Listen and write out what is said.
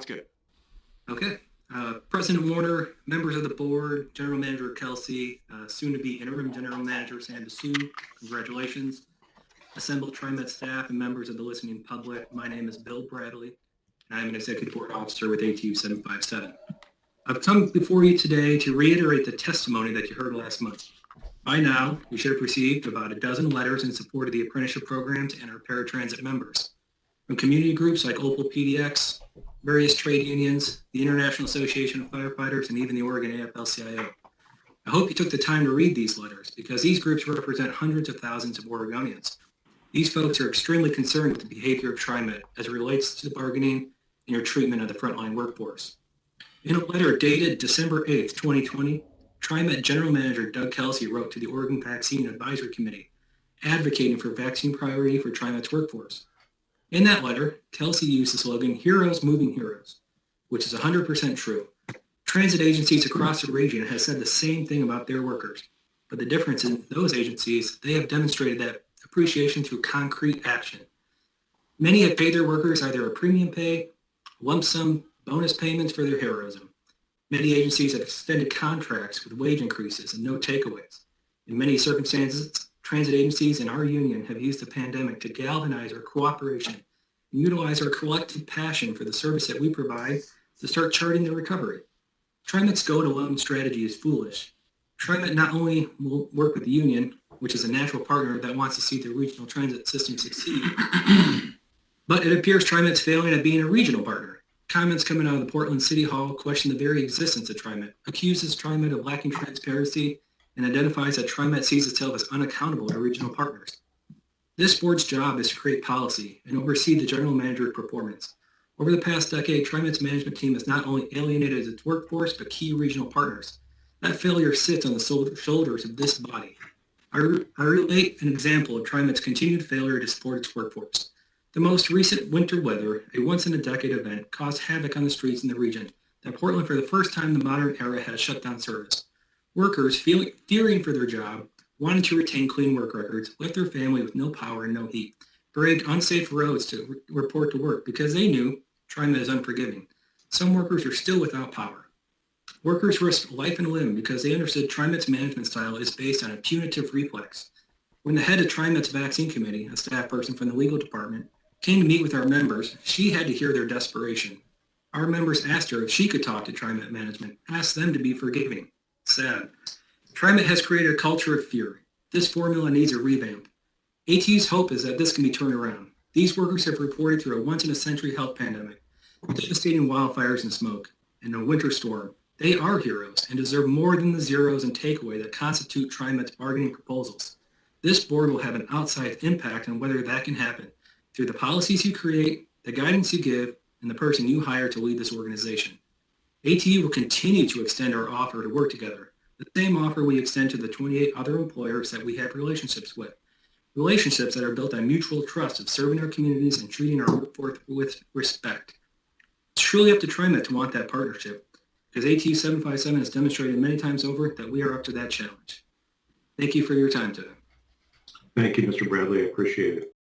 Sounds good. Okay. President Warner, members of the board, General Manager Kelsey, soon-to-be interim General Manager Sandra Sue, congratulations. Assembled Trimet staff and members of the listening public, my name is Bill Bradley, and I'm an Executive Board Officer with ATU 757. I've come before you today to reiterate the testimony that you heard last month. By now, you should have received about a dozen letters in support of the apprenticeship programs and our paratransit members. From community groups like Opal PDX, various trade unions, the International Association of Firefighters, and even the Oregon AFL-CIO. I hope you took the time to read these letters because these groups represent hundreds of thousands of Oregonians. These folks are extremely concerned with the behavior of Trimet as it relates to the bargaining and your treatment of the frontline workforce. In a letter dated December 8th, 2020, Trimet General Manager Doug Kelsey wrote to the Oregon Vaccine Advisory Committee, advocating for vaccine priority for Trimet's workforce. In that letter, Kelsey used the slogan, "Heroes Moving Heroes," which is 100% true. Transit agencies across the region have said the same thing about their workers, but the difference in those agencies, they have demonstrated that appreciation through concrete action. Many have paid their workers either a premium pay, lump sum bonus payments for their heroism. Many agencies have extended contracts with wage increases and no takeaways. In many circumstances, transit agencies and our union have used the pandemic to galvanize our cooperation and utilize our collective passion for the service that we provide to start charting the recovery. Trimet's go-it-alone strategy is foolish. Trimet not only will work with the union, which is a natural partner that wants to see the regional transit system succeed, but it appears Trimet's failing at being a regional partner. Comments coming out of the Portland City Hall question the very existence of Trimet, accuses Trimet of lacking transparency, and identifies that Trimet sees itself as unaccountable to regional partners. This board's job is to create policy and oversee the general manager's performance. Over the past decade, Trimet's management team has not only alienated its workforce, but key regional partners. That failure sits on the shoulders of this body. I relate an example of Trimet's continued failure to support its workforce. The most recent winter weather, a once-in-a-decade event, caused havoc on the streets in the region that Portland, for the first time in the modern era, has shut down service. Workers, fearing for their job, wanted to retain clean work records, left their family with no power and no heat, braved unsafe roads to report to work because they knew Trimet is unforgiving. Some workers are still without power. Workers risked life and limb because they understood Trimet's management style is based on a punitive reflex. When the head of Trimet's vaccine committee, a staff person from the legal department, came to meet with our members, she had to hear their desperation. Our members asked her if she could talk to Trimet management, asked them to be forgiving. Sad. Trimet has created a culture of fear. This formula needs a revamp. ATU's hope is that this can be turned around. These workers have reported through a once-in-a-century health pandemic, devastating wildfires and smoke, and a winter storm. They are heroes and deserve more than the zeros and takeaway that constitute Trimet's bargaining proposals. This board will have an outsized impact on whether that can happen through the policies you create, the guidance you give, and the person you hire to lead this organization. ATU will continue to extend our offer to work together, the same offer we extend to the 28 other employers that we have relationships with. Relationships that are built on mutual trust of serving our communities and treating our workforce with respect. It's truly up to Trimet to want that partnership, because ATU 757 has demonstrated many times over that we are up to that challenge. Thank you for your time today. Thank you, Mr. Bradley. I appreciate it.